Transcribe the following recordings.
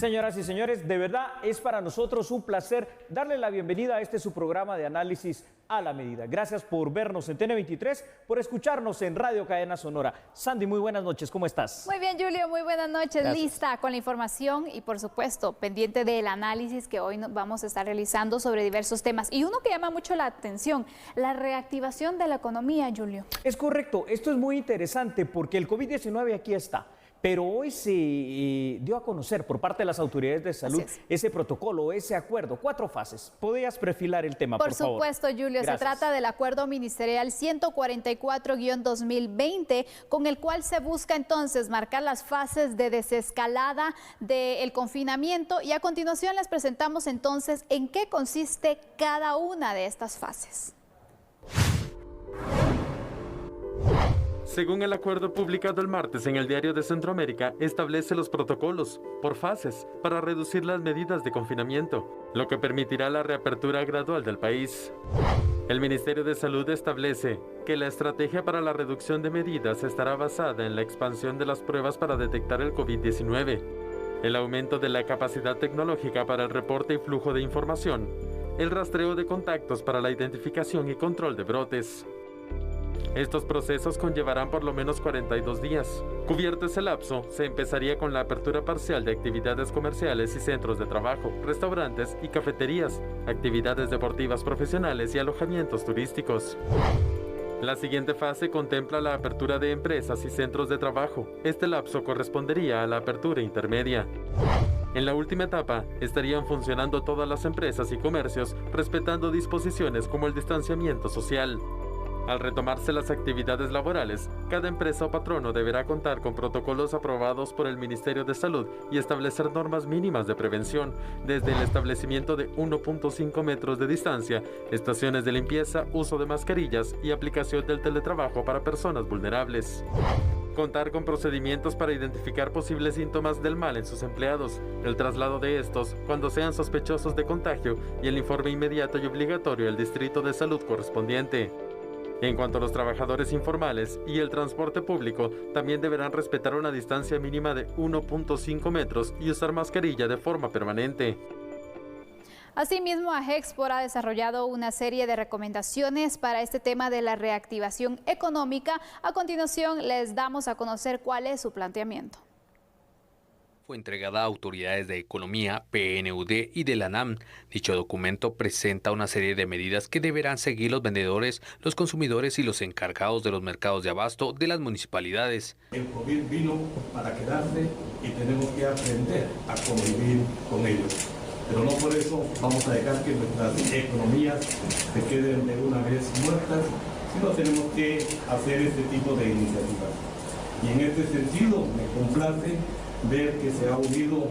Señoras y señores, de verdad es para nosotros un placer darle la bienvenida a este su programa de análisis a la medida. Gracias por vernos en TN23, por escucharnos en Radio Cadena Sonora. Sandy, muy buenas noches, ¿cómo estás? Muy bien, Julio, muy buenas noches. Gracias. Lista con la información y, por supuesto, pendiente del análisis que hoy vamos a estar realizando sobre diversos temas. Y uno que llama mucho la atención, la reactivación de la economía, Julio. Es correcto, esto es muy interesante porque el COVID-19 aquí está. Pero hoy se dio a conocer por parte de las autoridades de salud ese protocolo, ese acuerdo, 4 fases. ¿Podrías perfilar el tema, por favor? Por supuesto, Julio. Gracias. Se trata del Acuerdo Ministerial 144-2020, con el cual se busca entonces marcar las fases de desescalada del confinamiento. Y a continuación les presentamos entonces en qué consiste cada una de estas fases. Según el acuerdo publicado el martes en el Diario de Centroamérica, establece los protocolos por fases para reducir las medidas de confinamiento, lo que permitirá la reapertura gradual del país. El Ministerio de Salud establece que la estrategia para la reducción de medidas estará basada en la expansión de las pruebas para detectar el COVID-19, el aumento de la capacidad tecnológica para el reporte y flujo de información, el rastreo de contactos para la identificación y control de brotes. Estos procesos conllevarán por lo menos 42 días. Cubierto ese lapso, se empezaría con la apertura parcial de actividades comerciales y centros de trabajo, restaurantes y cafeterías, actividades deportivas profesionales y alojamientos turísticos. La siguiente fase contempla la apertura de empresas y centros de trabajo. Este lapso correspondería a la apertura intermedia. En la última etapa, estarían funcionando todas las empresas y comercios respetando disposiciones como el distanciamiento social. Al retomarse las actividades laborales, cada empresa o patrono deberá contar con protocolos aprobados por el Ministerio de Salud y establecer normas mínimas de prevención, desde el establecimiento de 1.5 metros de distancia, estaciones de limpieza, uso de mascarillas y aplicación del teletrabajo para personas vulnerables. Contar con procedimientos para identificar posibles síntomas del mal en sus empleados, el traslado de estos cuando sean sospechosos de contagio y el informe inmediato y obligatorio al distrito de salud correspondiente. En cuanto a los trabajadores informales y el transporte público, también deberán respetar una distancia mínima de 1.5 metros y usar mascarilla de forma permanente. Asimismo, AGEXPOR ha desarrollado una serie de recomendaciones para este tema de la reactivación económica. A continuación, les damos a conocer cuál es su planteamiento. Fue entregada a autoridades de Economía, PNUD y de la ANAM. Dicho documento presenta una serie de medidas que deberán seguir los vendedores, los consumidores y los encargados de los mercados de abasto de las municipalidades. El COVID vino para quedarse y tenemos que aprender a convivir con ellos. Pero no por eso vamos a dejar que nuestras economías se queden de una vez muertas, sino tenemos que hacer este tipo de iniciativas. Y en este sentido me complace ver que se ha unido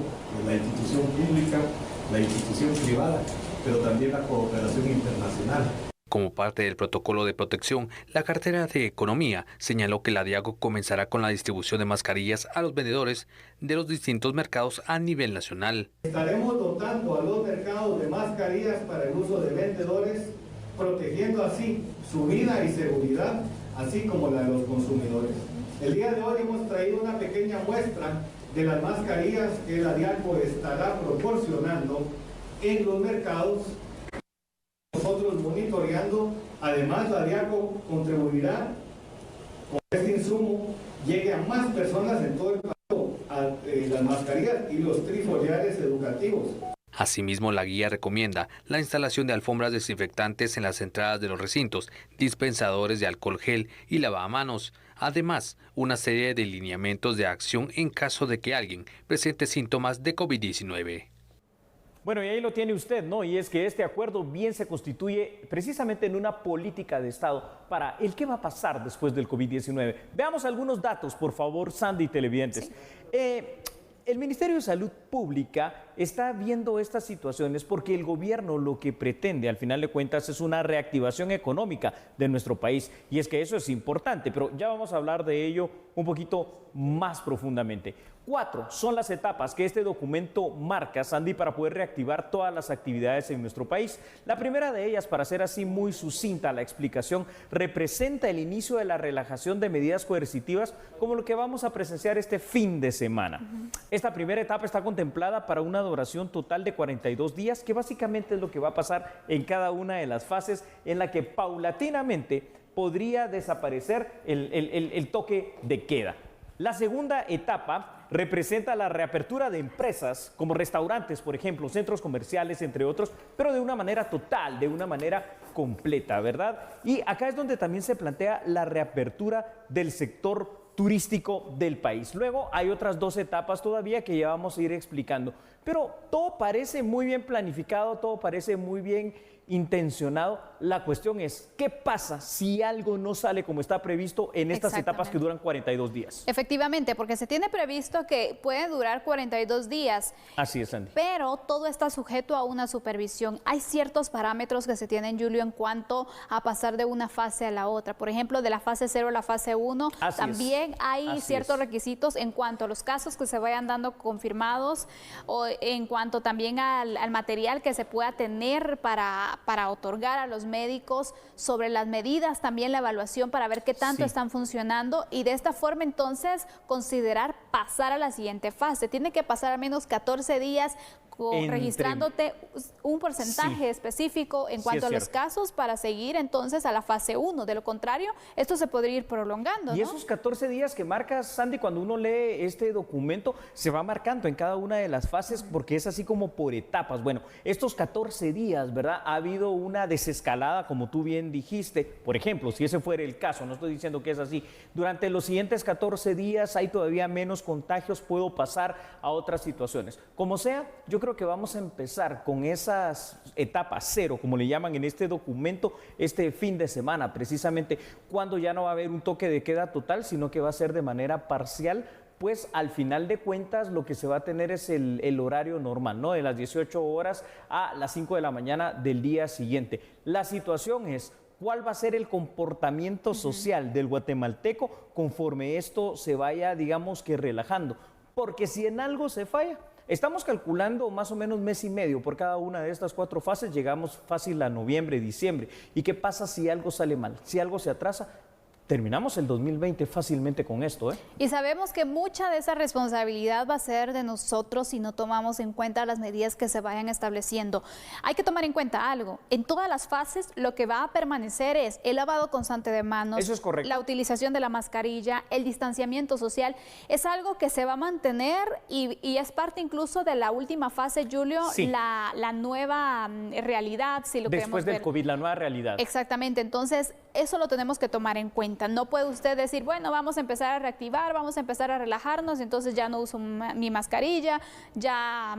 la institución pública, la institución privada, pero también la cooperación internacional. Como parte del protocolo de protección, la cartera de Economía señaló que la DIAGO comenzará con la distribución de mascarillas a los vendedores de los distintos mercados a nivel nacional. Estaremos dotando a los mercados de mascarillas para el uso de vendedores, protegiendo así su vida y seguridad, así como la de los consumidores. El día de hoy hemos traído una pequeña muestra de las mascarillas que la DIAGO estará proporcionando en los mercados, nosotros monitoreando. Además, la DIAGO contribuirá con este insumo, llegue a más personas en todo el país, a las mascarillas y los trifoliares educativos. Asimismo, la guía recomienda la instalación de alfombras desinfectantes en las entradas de los recintos, dispensadores de alcohol gel y lavamanos. Además, una serie de lineamientos de acción en caso de que alguien presente síntomas de COVID-19. Bueno, y ahí lo tiene usted, ¿no? Y es que este acuerdo bien se constituye precisamente en una política de Estado para el qué va a pasar después del COVID-19. Veamos algunos datos, por favor, Sandy y televidentes. El Ministerio de Salud Pública está viendo estas situaciones porque el gobierno lo que pretende, al final de cuentas, es una reactivación económica de nuestro país. Y es que eso es importante, pero ya vamos a hablar de ello un poquito más profundamente. 4 son las etapas que este documento marca, Sandy, para poder reactivar todas las actividades en nuestro país. La primera de ellas, para ser así muy sucinta la explicación, representa el inicio de la relajación de medidas coercitivas como lo que vamos a presenciar este fin de semana. Esta primera etapa está contemplada para una duración total de 42 días, que básicamente es lo que va a pasar en cada una de las fases en la que paulatinamente podría desaparecer el toque de queda. La segunda etapa representa la reapertura de empresas como restaurantes, por ejemplo, centros comerciales, entre otros, pero de una manera total, de una manera completa, ¿verdad? Y acá es donde también se plantea la reapertura del sector turístico del país. Luego hay otras 2 etapas todavía que ya vamos a ir explicando, pero todo parece muy bien planificado, todo parece muy bien intencionado. La cuestión es, ¿qué pasa si algo no sale como está previsto en estas etapas que duran 42 días? Efectivamente, porque se tiene previsto que puede durar 42 días. Así es, Sandy. Pero todo está sujeto a una supervisión. Hay ciertos parámetros que se tienen, Julio, en cuanto a pasar de una fase a la otra. Por ejemplo, de la fase 0 a la fase 1, también hay ciertos requisitos en cuanto a los casos que se vayan dando confirmados, o en cuanto también al material que se pueda tener para otorgar a los médicos, sobre las medidas, también la evaluación para ver qué tanto están funcionando, y de esta forma entonces considerar pasar a la siguiente fase. Tiene que pasar al menos 14 días registrándote un porcentaje específico en cuanto a los casos para seguir entonces a la fase 1. De lo contrario, esto se podría ir prolongando, Y ¿no? esos 14 días que marca, Sandy, cuando uno lee este documento, se va marcando en cada una de las fases porque es así como por etapas. Bueno, estos 14 días, ¿verdad? Ha habido una desescalada, como tú bien dijiste. Por ejemplo, si ese fuera el caso, no estoy diciendo que es así, durante los siguientes 14 días hay todavía menos contagios, puedo pasar a otras situaciones. Como sea, yo creo que vamos a empezar con esas etapas 0, como le llaman en este documento, este fin de semana, precisamente cuando ya no va a haber un toque de queda total, sino que va a ser de manera parcial, pues al final de cuentas lo que se va a tener es el horario normal, ¿no? De las 18 horas a las 5 de la mañana del día siguiente. La situación es, ¿cuál va a ser el comportamiento social del guatemalteco conforme esto se vaya, digamos que relajando? Porque si en algo se falla, estamos calculando más o menos mes y medio por cada una de estas 4 fases, llegamos fácil a noviembre, diciembre. ¿Y qué pasa si algo sale mal? Si algo se atrasa, terminamos el 2020 fácilmente con esto, ¿eh? Y sabemos que mucha de esa responsabilidad va a ser de nosotros si no tomamos en cuenta las medidas que se vayan estableciendo. Hay que tomar en cuenta algo. En todas las fases lo que va a permanecer es el lavado constante de manos. Eso es correcto. La utilización de la mascarilla, el distanciamiento social. Es algo que se va a mantener y es parte incluso de la última fase, Julio, la nueva realidad, si lo queremos ver. Después del COVID, la nueva realidad. Exactamente. Entonces, eso lo tenemos que tomar en cuenta. No puede usted decir, bueno, vamos a empezar a reactivar, vamos a empezar a relajarnos, entonces ya no uso mi mascarilla, ya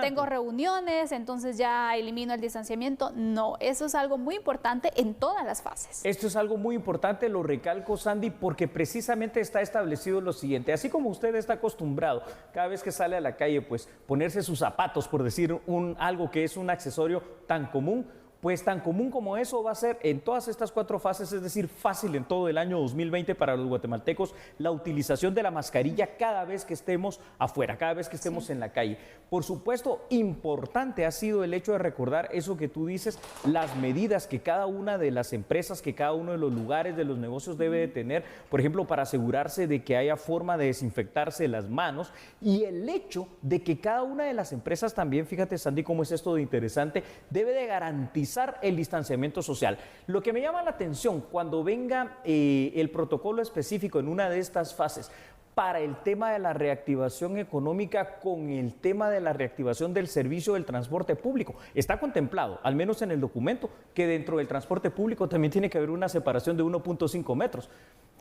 tengo reuniones, entonces ya elimino el distanciamiento. No, eso es algo muy importante en todas las fases. Esto es algo muy importante, lo recalco, Sandy, porque precisamente está establecido lo siguiente. Así como usted está acostumbrado cada vez que sale a la calle, pues ponerse sus zapatos, por decir algo que es un accesorio tan común, pues tan común como eso va a ser en todas estas 4 fases, es decir, fácil en todo el año 2020 para los guatemaltecos, la utilización de la mascarilla cada vez que estemos afuera, cada vez que estemos en la calle. Por supuesto, importante ha sido el hecho de recordar eso que tú dices, las medidas que cada una de las empresas, que cada uno de los lugares, de los negocios debe de tener, por ejemplo, para asegurarse de que haya forma de desinfectarse las manos, y el hecho de que cada una de las empresas también, fíjate, Sandy, cómo es esto de interesante, debe de garantizar el distanciamiento social. Lo que me llama la atención cuando venga el protocolo específico en una de estas fases para el tema de la reactivación económica con el tema de la reactivación del servicio del transporte público. Está contemplado, al menos en el documento, que dentro del transporte público también tiene que haber una separación de 1.5 metros.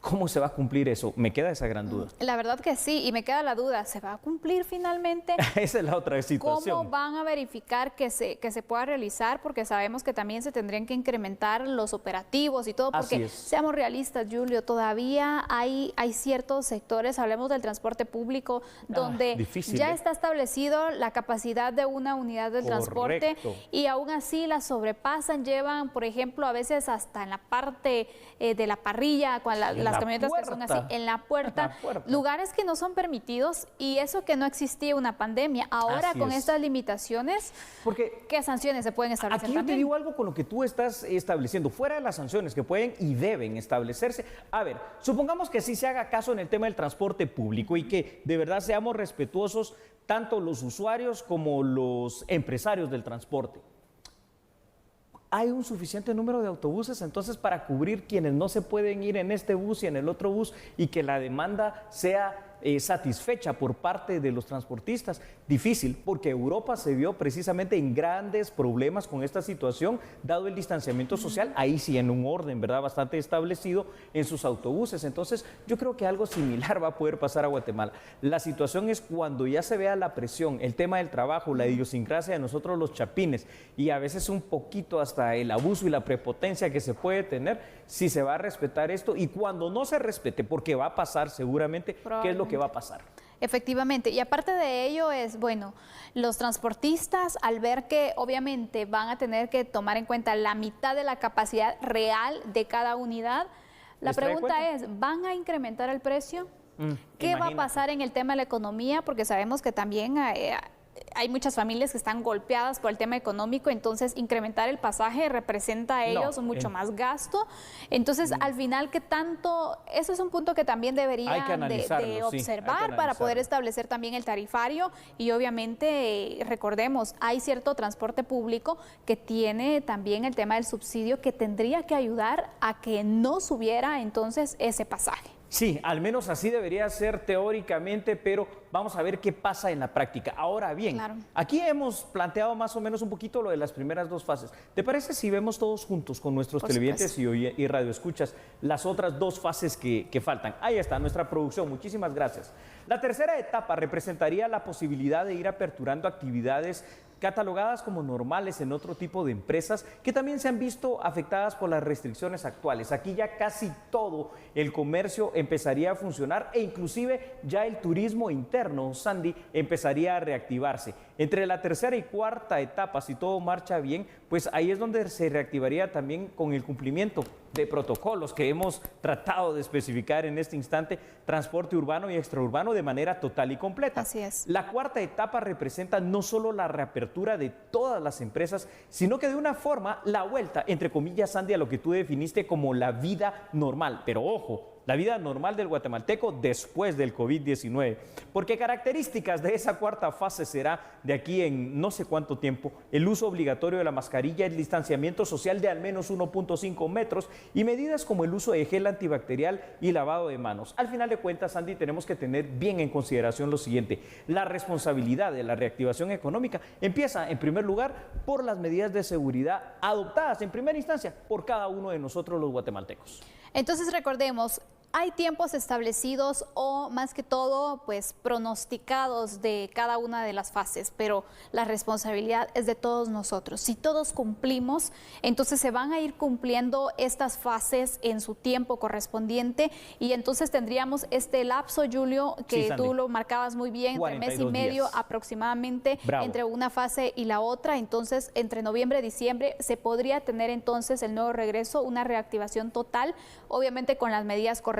¿Cómo se va a cumplir eso? Me queda esa gran duda. La verdad que sí, y me queda la duda, ¿se va a cumplir finalmente? Esa es la otra situación. ¿Cómo van a verificar que se pueda realizar? Porque sabemos que también se tendrían que incrementar los operativos y todo, porque seamos realistas, Julio, todavía hay ciertos sectores, hablemos del transporte público, donde ya está establecido la capacidad de una unidad del transporte y aún así la sobrepasan, llevan, por ejemplo, a veces hasta en la parte de la parrilla, con la las camionetas que son así, en la puerta, lugares que no son permitidos, y eso que no existía una pandemia. Ahora con estas limitaciones, porque ¿qué sanciones se pueden establecer aquí también? Yo te digo algo con lo que tú estás estableciendo, fuera de las sanciones que pueden y deben establecerse. A ver, supongamos que sí se haga caso en el tema del transporte público y que de verdad seamos respetuosos tanto los usuarios como los empresarios del transporte. ¿Hay un suficiente número de autobuses entonces para cubrir quienes no se pueden ir en este bus y en el otro bus y que la demanda sea satisfecha por parte de los transportistas? Difícil, porque Europa se vio precisamente en grandes problemas con esta situación, dado el distanciamiento social, ahí sí en un orden, ¿verdad?, bastante establecido en sus autobuses. Entonces, yo creo que algo similar va a poder pasar a Guatemala. La situación es cuando ya se vea la presión, el tema del trabajo, la idiosincrasia de nosotros los chapines, y a veces un poquito hasta el abuso y la prepotencia que se puede tener, si se va a respetar esto, y cuando no se respete, porque va a pasar seguramente, ¿qué es lo que va a pasar? Efectivamente, y aparte de ello es, bueno, los transportistas al ver que obviamente van a tener que tomar en cuenta la mitad de la capacidad real de cada unidad, la pregunta es, ¿van a incrementar el precio? ¿Qué va a pasar en el tema de la economía? Porque sabemos que también hay muchas familias que están golpeadas por el tema económico, entonces incrementar el pasaje representa a ellos mucho más gasto. Entonces, al final, ¿qué tanto? Eso es un punto que también deberían de observar para poder establecer también el tarifario. Y obviamente, recordemos, hay cierto transporte público que tiene también el tema del subsidio que tendría que ayudar a que no subiera entonces ese pasaje. Sí, al menos así debería ser teóricamente, pero vamos a ver qué pasa en la práctica. Ahora bien, aquí hemos planteado más o menos un poquito lo de las primeras dos fases. ¿Te parece si vemos todos juntos con nuestros televidentes y radioescuchas las otras dos fases que faltan? Ahí está nuestra producción, muchísimas gracias. La tercera etapa representaría la posibilidad de ir aperturando actividades catalogadas como normales en otro tipo de empresas que también se han visto afectadas por las restricciones actuales. Aquí ya casi todo el comercio empezaría a funcionar e inclusive ya el turismo interno, Sandy, empezaría a reactivarse. Entre la tercera y cuarta etapa, si todo marcha bien, pues ahí es donde se reactivaría también con el cumplimiento de protocolos que hemos tratado de especificar en este instante, transporte urbano y extraurbano de manera total y completa. Así es. La cuarta etapa representa no solo la reapertura de todas las empresas, sino que de una forma la vuelta, entre comillas, Sandy, a lo que tú definiste como la vida normal. Pero ojo, la vida normal del guatemalteco después del COVID-19, porque características de esa cuarta fase será, de aquí en no sé cuánto tiempo, el uso obligatorio de la mascarilla, el distanciamiento social de al menos 1.5 metros y medidas como el uso de gel antibacterial y lavado de manos. Al final de cuentas, Sandy, tenemos que tener bien en consideración lo siguiente: la responsabilidad de la reactivación económica empieza en primer lugar por las medidas de seguridad adoptadas en primera instancia por cada uno de nosotros los guatemaltecos. Entonces recordemos, hay tiempos establecidos o más que todo pues pronosticados de cada una de las fases, pero la responsabilidad es de todos nosotros. Si todos cumplimos, entonces se van a ir cumpliendo estas fases en su tiempo correspondiente y entonces tendríamos este lapso, Julio, que tú lo marcabas muy bien, entre mes y medio días aproximadamente. Bravo. Entre una fase y la otra. Entonces entre noviembre y diciembre se podría tener entonces el nuevo regreso, una reactivación total, obviamente con las medidas correspondientes.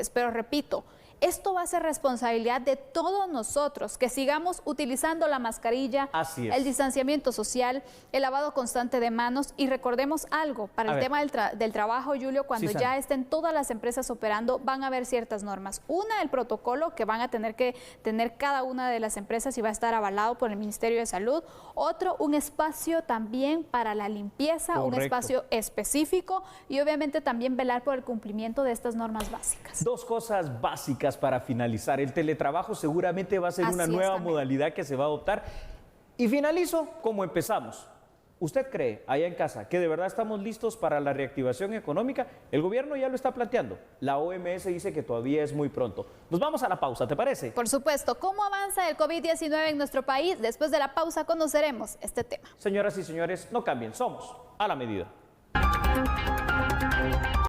Pero repito, esto va a ser responsabilidad de todos nosotros, que sigamos utilizando la mascarilla, el distanciamiento social, el lavado constante de manos. Y recordemos algo, para el tema del trabajo, Julio, cuando ya estén todas las empresas operando, van a haber ciertas normas. Una, el protocolo que van a tener que tener cada una de las empresas y va a estar avalado por el Ministerio de Salud. Otro, un espacio también para la limpieza, un espacio específico y obviamente también velar por el cumplimiento de estas normas básicas. Dos cosas básicas para finalizar. El teletrabajo seguramente va a ser una nueva modalidad que se va a adoptar. Y finalizo como empezamos. ¿Usted cree, allá en casa, que de verdad estamos listos para la reactivación económica? El gobierno ya lo está planteando. La OMS dice que todavía es muy pronto. Nos vamos a la pausa, ¿te parece? Por supuesto. ¿Cómo avanza el COVID-19 en nuestro país? Después de la pausa conoceremos este tema. Señoras y señores, no cambien. Somos A la Medida.